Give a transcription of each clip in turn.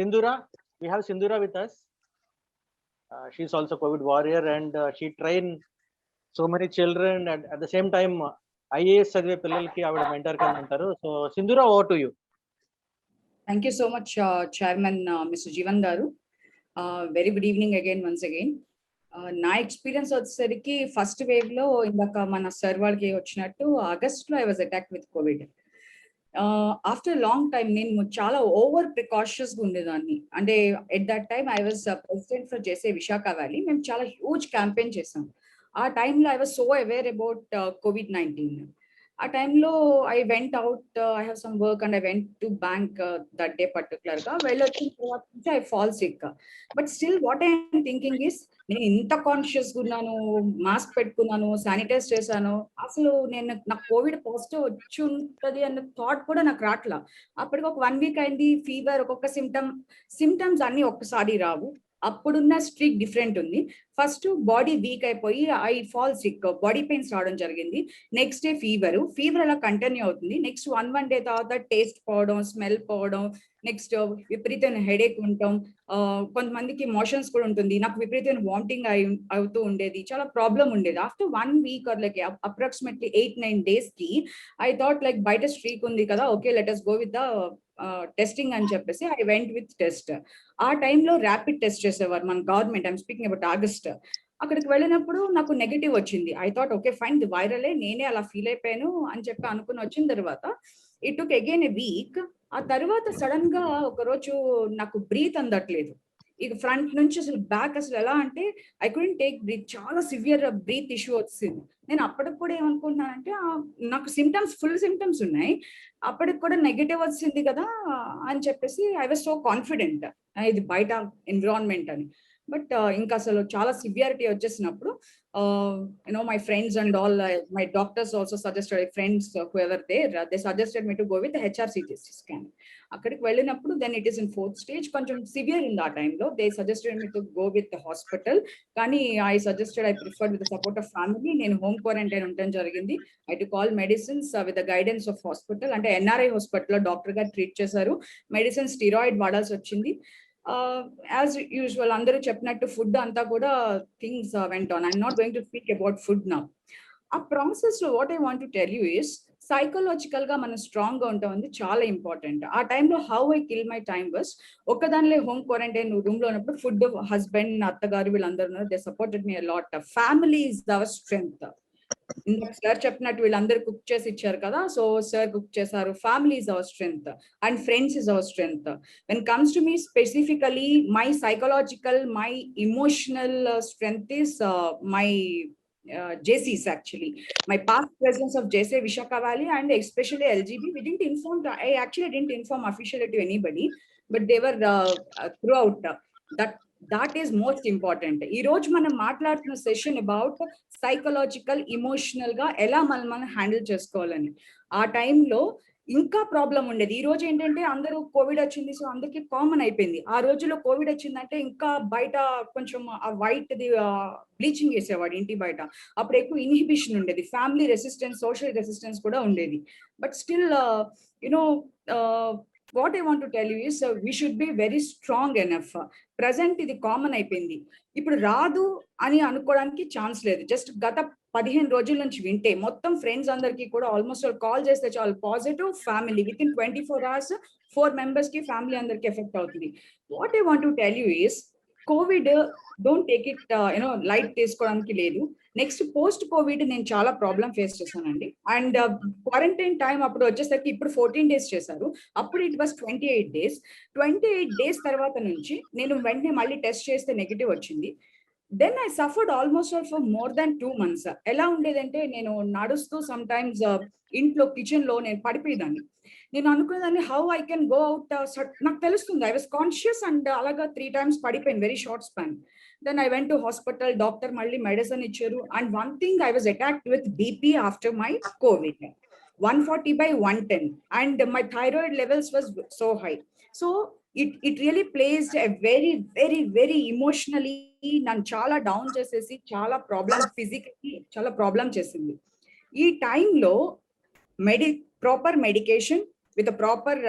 Sindhura. We have Sindhura with us. She's also COVID warrior, and she trained so many children, and at the same time IAS చదివే పిల్లలకి ఆవిడ mentor కింద ఉంటారు. So Sindhura, over to you. Thank you so much, Chairman Mr. Jeevan Garu. Very good evening again, once again. నా experience వచ్చేసరికి first wave లో ఇందాక మన సర్ వాళ్ళకి వచ్చినట్టు ఆగస్ట్ లో I was attack with Covid. After long time నేను చాలా ఓవర్ ప్రికాషన్స్ గా ఉండేదాన్ని. అంటే at that time I was president for జేసే విశాఖ వ్యాలీ. మేము చాలా హ్యూజ్ క్యాంపెయిన్ చేసాం. ఆ టైంలో I was so aware about COVID-19. ఆ టైంలో I went out, I have some work and I went to bank that day particular గా. వెళ్ళొచ్చిన తర్వాత నుంచి I fall sick. But still what I'm thinking is, నేను ఇంత కాన్షియస్ గా ఉన్నాను, మాస్క్ పెట్టుకున్నాను, శానిటైజ్ చేశాను, అసలు నాకు కోవిడ్ పాజిటివ్ వచ్చి ఉంటది అన్న థాట్ కూడా నాకు రాట్లా. అప్పటికి ఒక 1 వీక్ అయింది. ఫీవర్, ఒక్కొక్క సిమ్టమ్స్ అన్ని ఒక్కసారి రావు. అప్పుడున్న స్ట్రీక్ డిఫరెంట్ ఉంది. ఫస్ట్ బాడీ వీక్ అయిపోయి I fall sick, body pains రావడం జరిగింది. నెక్స్ట్ డే ఫీవర్ అలా కంటిన్యూ అవుతుంది. నెక్స్ట్ వన్ డే తర్వాత టేస్ట్ పోవడం, స్మెల్ పోవడం, నెక్స్ట్ విపరీతమైన హెడేక్ ఉంటాం, కొంతమందికి మోషన్స్ కూడా ఉంటుంది. నాకు విపరీతమైన వామిటింగ్ అవుతూ ఉండేది, చాలా ప్రాబ్లం ఉండేది. After 1 week or like approximately 8-9 days కి ఐ థాట్ లైక్ బయట స్ట్రీక్ ఉంది కదా, okay let us go with the testing అని చెప్పేసి ఐ వెంట్ విత్ టెస్ట్. ఆ టైంలో ర్యాపిడ్ టెస్ట్ చేసేవారు మన government. I'm speaking about August. అక్కడికి వెళ్ళినప్పుడు నాకు నెగిటివ్ వచ్చింది. I thought okay fine, the వైరలే, నేనే అలా ఫీల్ అయిపోయాను అని చెప్పి అనుకుని వచ్చిన తర్వాత it took again a week. ఆ తర్వాత సడన్ గా ఒక రోజు నాకు బ్రీత్ అందట్లేదు. ఇక ఫ్రంట్ నుంచి అసలు బ్యాక్ అసలు ఎలా అంటే ఐ కుడెంట్ టేక్ బ్రీత్, చాలా సివియర్ బ్రీత్ ఇష్యూ వచ్చింది. నేను అప్పటికి కూడా ఏమనుకుంటున్నానంటే నాకు ఫుల్ సిమ్టమ్స్ ఉన్నాయి, అప్పటికి కూడా నెగిటివ్ వచ్చింది కదా అని చెప్పేసి ఐ వాజ్ సో కాన్ఫిడెంట్ ఇది బయట ఎన్విరాన్మెంట్ అని. బట్ ఇంకా అసలు చాలా సివియారిటీ వచ్చేసినప్పుడు my friends and all my doctors also suggested, friends whoever they suggested me to go with HRCT scan. అక్కడికి వెళ్ళినప్పుడు then it is in 4th stage, కొంచెం సివియర్ ఉంది ఆ టైంలో. They suggested me to go with hospital, కానీ I preferred with the support of family. నేను home quarantine ఉండడం జరిగింది. I to call medicines with the guidance of hospital. అంటే NRI హాస్పిటల్లో డాక్టర్ గారు ట్రీట్ చేశారు. మెడిసిన్ స్టీరాయిడ్ వాడాల్సి వచ్చింది. యాజ్ యూజువల్ అందరూ చెప్పినట్టు ఫుడ్ అంతా కూడా things went on. I'm not going to speak about food now. ఆ ప్రాసెస్ లో what I want to tell you is, psychological గా మనం స్ట్రాంగ్ గా ఉంటాం అనేది చాలా ఇంపార్టెంట్. ఆ టైంలో how I kill my time was, ఒక్కదానిలో హోమ్ క్వారంటైన్ రూమ్ లో ఉన్నప్పుడు ఫుడ్, హస్బెండ్, అత్తగారు వీళ్ళందరూ they supported me a lot. Family is our strength. ఇందాక సార్ చెప్పినట్టు వీళ్ళందరూ కుక్ చేసి ఇచ్చారు కదా, సో సార్ కుక్ చేశారు. Family is our strength and friends is our strength. When comes to me specifically, my psychological, my emotional strength is my JCs actually. My past presence of JC Vishaka Valley and especially LGB, I actually didn't inform officially to anybody, but they were throughout. That is most important. ఈ రోజు మనం మాట్లాడుతున్న session about psychological, emotional గా ఎలా మనం handle చేసుకోవాలని. ఆ టైంలో ఇంకా ప్రాబ్లం ఉండేది. ఈ రోజు ఏంటంటే అందరూ కోవిడ్ వచ్చింది, సో అందరికి కామన్ అయిపోయింది. ఆ రోజుల్లో కోవిడ్ వచ్చిందంటే ఇంకా బయట కొంచెం ఆ వైట్ ది బ్లీచింగ్ వేసేవాడు ఇంటి బయట. అప్పుడు ఎక్కువ ఇన్హిబిషన్ ఉండేది, ఫ్యామిలీ రెసిస్టెన్స్, సోషల్ రెసిస్టెన్స్ కూడా ఉండేది. But still what I want to tell you is we should be very strong enough. Present ఇది కామన్ అయిపోయింది. ఇప్పుడు రాదు అని అనుకోవడానికి ఛాన్స్ లేదు. జస్ట్ గత 15 రోజుల నుంచి వింటే మొత్తం ఫ్రెండ్స్ అందరికి కూడా ఆల్మోస్ట్ కాల్ చేస్తే చాలు positive, family with in 24 hours 4 members కి ఫ్యామిలీ అందరికి ఎఫెక్ట్ అవుతుంది. What I want to tell you is, Covid don't take it light తీసుకోవడానికి లేదు. నెక్స్ట్ పోస్ట్ కోవిడ్ నేను చాలా ప్రాబ్లం ఫేస్ చేశానండి. అండ్ క్వారంటైన్ టైం అప్పుడు వచ్చేసరికి ఇప్పుడు 14 days చేశారు, అప్పుడు ఇట్ వాస్ 28 days. 28 days తర్వాత నుంచి నేను వెంటనే మళ్ళీ టెస్ట్ చేస్తే నెగిటివ్ వచ్చింది. Then I suffered almost for more than 2 months. ఎలా ఉండేదంటే నేను నడుస్తూ సమ్ టైమ్స్ ఇంట్లో కిచెన్ లో నేను పడిపోయేదాన్ని. నేను అనుకునేదాన్ని how I can go out, నాకు తెలుస్తుంది. ఐ వాస్ కాన్షియస్ అండ్ అలాగా 3 times పడిపోయింది, very short span. Then I went to hospital, doctor మళ్ళీ మెడిసిన్ ఇచ్చారు. And one thing, I was attacked with BP after my COVID, 140/110, and my thyroid levels was so high. So it really placed a very emotionally నన్ను చాలా down చేసేసి, చాలా problem, physically చాలా problem చేసింది. ఈ టైంలో proper medication with proper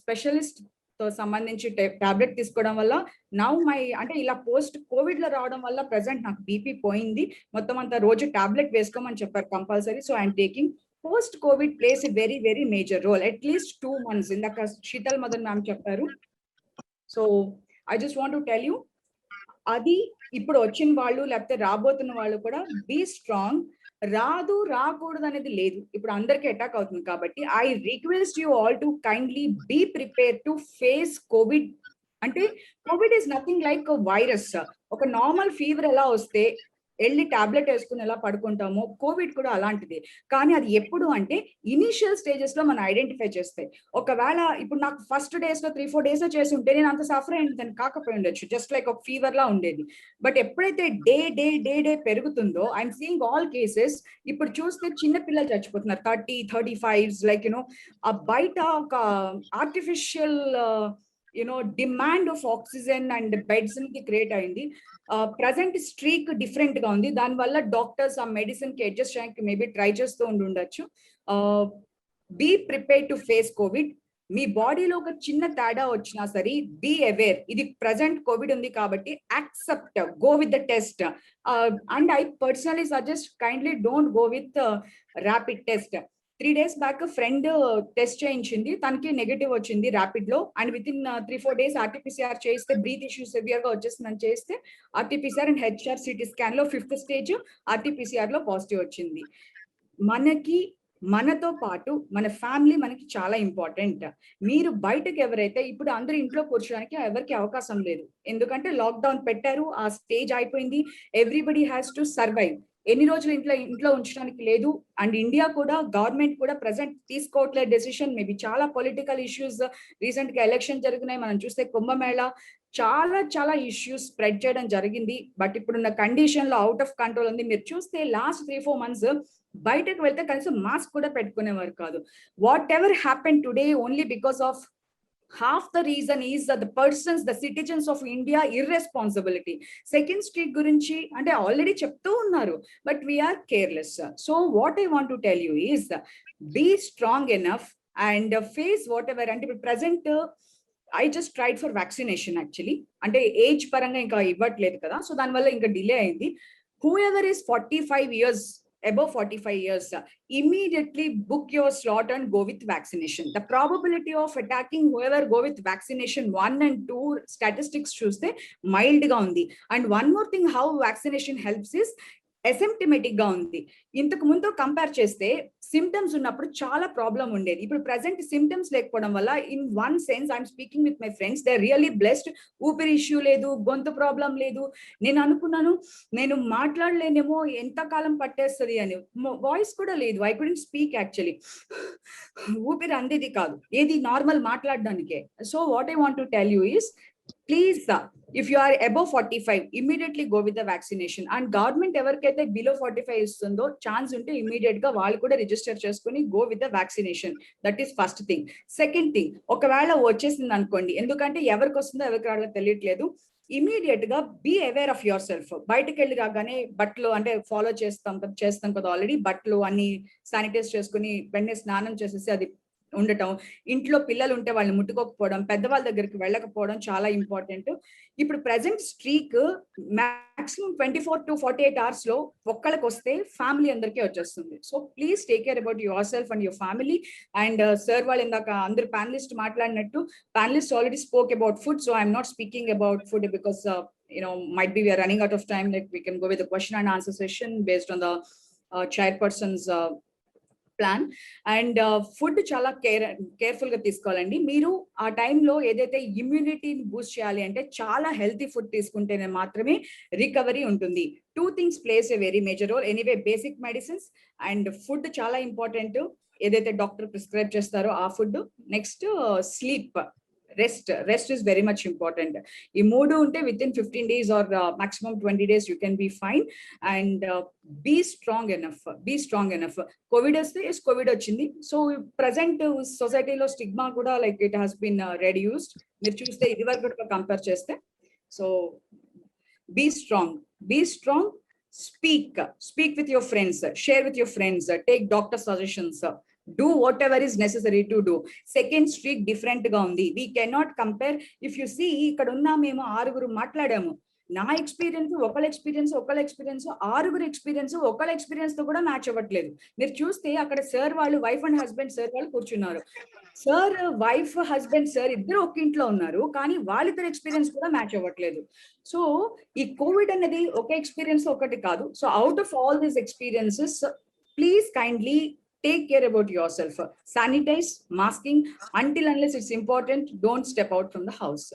specialist తో సంబంధించి టాబ్లెట్ తీసుకోవడం వల్ల నౌ అంటే ఇలా పోస్ట్ కోవిడ్ లో రావడం వల్ల ప్రెసెంట్ నాకు బీపీ పోయింది, మొత్తం అంతా రోజు టాబ్లెట్ వేసుకోమని చెప్పారు compulsory. So I'm taking. Post covid plays a very very major role, at least 2 months. ఇందాక శీతల్ మదన్ మ్యామ్ చెప్పారు. So I just want to tell you, అది ఇప్పుడు వచ్చిన వాళ్ళు లేకపోతే రాబోతున్న వాళ్ళు కూడా బీ స్ట్రాంగ్. రాకూడదు అనేది లేదు, ఇప్పుడు అందరికి అటాక్ అవుతుంది కాబట్టి I request you all to kindly be prepare to face covid. అంటే covid is nothing like virus. ఒక నార్మల్ ఫీవర్ ఎలా వస్తే వెళ్ళి టాబ్లెట్ వేసుకుని ఎలా పడుకుంటామో, కోవిడ్ కూడా అలాంటిది. కానీ అది ఎప్పుడు అంటే ఇనిషియల్ స్టేజెస్ లో మనం ఐడెంటిఫై చేస్తాయి. ఒకవేళ ఇప్పుడు నాకు ఫస్ట్ డేస్ లో 3-4 days చేసి ఉంటే నేను అంత సఫర్ అయిందని కాకపోయి ఉండొచ్చు, జస్ట్ లైక్ ఒక ఫీవర్ లా ఉండేది. బట్ ఎప్పుడైతే డే డే డే డే పెరుగుతుందో, ఐఎమ్ సీయింగ్ ఆల్ కేసెస్. ఇప్పుడు చూస్తే చిన్న పిల్లలు చచ్చిపోతున్నారు, 30-35, లైక్ యునో ఆ బయట ఒక artificial demand of oxygen and beds కి క్రియేట్ అయింది. ప్రజెంట్ స్ట్రీక్ డిఫరెంట్ గా ఉంది, దానివల్ల డాక్టర్స్ ఆ మెడిసిన్ కి అడ్జస్ట్ చేయడానికి మేబీ ట్రై చేస్తూ ఉండొచ్చు. Be prepare to face covid. మీ బాడీలో ఒక చిన్న తేడా వచ్చినా సరే బీ అవేర్, ఇది ప్రజెంట్ కోవిడ్ ఉంది కాబట్టి accept, go with the test. And I personally suggest kindly don't go with rapid test. 3 days back friend test చేయించింది, తనకి నెగటివ్ వచ్చింది ర్యాపిడ్ లో. And with in 3-4 days RTPCR చేస్తే బ్రీత్ ఇష్యూ సివియర్ గా వచ్చేసిందని చేస్తే RTPCR and HR CT scan లో 5th stage RTPCR లో పాజిటివ్ వచ్చింది. మనతో పాటు మన ఫ్యామిలీ మనకి చాలా ఇంపార్టెంట్. మీరు బయటకు ఎవరైతే ఇప్పుడు అందరూ ఇంట్లో కూర్చోడానికి ఎవరికి అవకాశం లేదు, ఎందుకంటే లాక్డౌన్ పెట్టారు, ఆ స్టేజ్ అయిపోయింది. Everybody has to survive. ఎన్ని రోజులు ఇంట్లో ఉంచడానికి లేదు. అండ్ ఇండియా కూడా, గవర్నమెంట్ కూడా ప్రెసెంట్ తీసుకోవట్లేదు డెసిషన్. మేబీ చాలా పొలిటికల్ ఇష్యూస్, రీసెంట్ గా ఎలక్షన్ జరిగినాయి, మనం చూస్తే కుంభమేళా, చాలా ఇష్యూస్ స్ప్రెడ్ చేయడం జరిగింది. బట్ ఇప్పుడున్న కండిషన్ లో అవుట్ ఆఫ్ కంట్రోల్ ఉంది. మీరు చూస్తే లాస్ట్ 3-4 months బయటకు వెళ్తే కనీసం మాస్క్ కూడా పెట్టుకునేవారు కాదు. What ever happen today only because of half the reason is that the citizens of India irresponsibility. Second streak gurinchi ante already cheptu unnaru, but we are careless. So what I want to tell you is be strong enough and face whatever. And present I just tried for vaccination actually, ante age paranga inka ivvatledu kada, so dan valla inka delay ayindi. Whoever is 45 years above 45 years, immediately book your slot and go with vaccination. The probability of attacking whoever go with vaccination 1 and 2 statistics chuste mild ga undi. And one more thing, how vaccination helps is asymptomatic గా ఉంది. ఇంతకు ముందు compare చేస్తే symptoms ఉన్నప్పుడు చాలా problem ఉండేది. ఇప్పుడు present symptoms లేకపోవడం వల్ల in one sense I'm speaking with my friends, they are really blessed. ఊపిరి ఇష్యూ లేదు, గొంతు ప్రాబ్లం లేదు. నేను అనుకున్నాను నేను మాట్లాడలేనేమో, ఎంత కాలం పట్టేస్తుంది అని. వాయిస్ కూడా లేదు, ఐ కుడెంట్ స్పీక్ యాక్చువల్లీ. ఊపిరి అందేది కాదు, ఏది నార్మల్ మాట్లాడడానికే. So what I want to tell you is, please if you are above 45 immediately go with the vaccination. And government ఎవరికైతే below 45 ఇస్తుందో ఛాన్స్ ఉంటే ఇమీడియట్ గా వాళ్ళు కూడా రిజిస్టర్ చేసుకుని go with the vaccination. That is first thing. Second thing, ఒకవేళ వచ్చేసింది అనుకోండి, ఎందుకంటే ఎవరికి వస్తుందో ఎవరికి రావాలో తెలియట్లేదు, ఇమీడియట్ గా be aware of your self. బయటకు వెళ్ళి రాగానే బట్టలు అంటే ఫాలో చేస్తాం కదా ఆల్రెడీ, బట్టలు అన్ని శానిటైజ్ చేసుకుని వెంటనే స్నానం చేసేసి అది ఉండటం, ఇంట్లో పిల్లలు ఉంటే వాళ్ళని ముట్టుకోకపోవడం, పెద్దవాళ్ళ దగ్గరికి వెళ్ళకపోవడం చాలా ఇంపార్టెంట్. ఇప్పుడు present streak maximum 24 to 48 hours లో ఒక్కళ్ళకి వస్తే ఫ్యామిలీ అందరికీ వచ్చేస్తుంది. So please take care about your self and your family. And sir వాళ్ళు ఇందాక అందరు ప్యానలిస్ట్ మాట్లాడినట్టు, panellist already spoke about food, so I'm not speaking about food because might be we are running out of time. Like we can go with the question and answer session based on the chairperson's plan. And food చాలా careful గా తీసుకోవాలండి. మీరు ఆ టైంలో ఏదైతే ఇమ్యూనిటీని Boost చేయాలి అంటే చాలా హెల్తీ ఫుడ్ తీసుకుంటేనే మాత్రమే రికవరీ ఉంటుంది. 2 things plays a very major role. Anyway, basic medicines and food చాలా ఇంపార్టెంట్, ఏదైతే డాక్టర్ ప్రిస్క్రైబ్ చేస్తారో ఆ food. Next sleep, rest is very much important. ఈ మూడు ఉంటే within 15 days or maximum 20 days you can be fine. And be strong enough. Covid వస్తే covid వచ్చింది, so present సొసైటీలో స్టిగ్మా కూడా like it has been reduced. మీరు చూస్తే ఇది వరకు కంపేర్ చేస్తే. So be strong, speak with your friends, share with your friends, take doctor suggestions, Do whatever is necessary to do. Second streak different గా ఉంది. We cannot compare. If you see, ఇక్కడ ఉన్న మేము 6 మాట్లాడాము. నా ఎక్స్పీరియన్స్ ఒకళ్ళ experience 6 experience ఒకళ్ళ experience తో కూడా మ్యాచ్ అవ్వట్లేదు. మీరు చూస్తే అక్కడ సార్ వాళ్ళు వైఫ్ అండ్ హస్బెండ్ సార్ వాళ్ళు కూర్చున్నారు. సార్ వైఫ్ హస్బెండ్ సార్ ఇద్దరు ఒక ఇంట్లో ఉన్నారు, కానీ వాళ్ళిద్దరు ఎక్స్పీరియన్స్ కూడా మ్యాచ్ అవ్వట్లేదు. సో ఈ కోవిడ్ అనేది ఒక ఎక్స్పీరియన్స్ ఒకటి కాదు. So out of all these experiences, please kindly take care about yourself. Sanitize, masking, until unless it's important, don't step out from the house.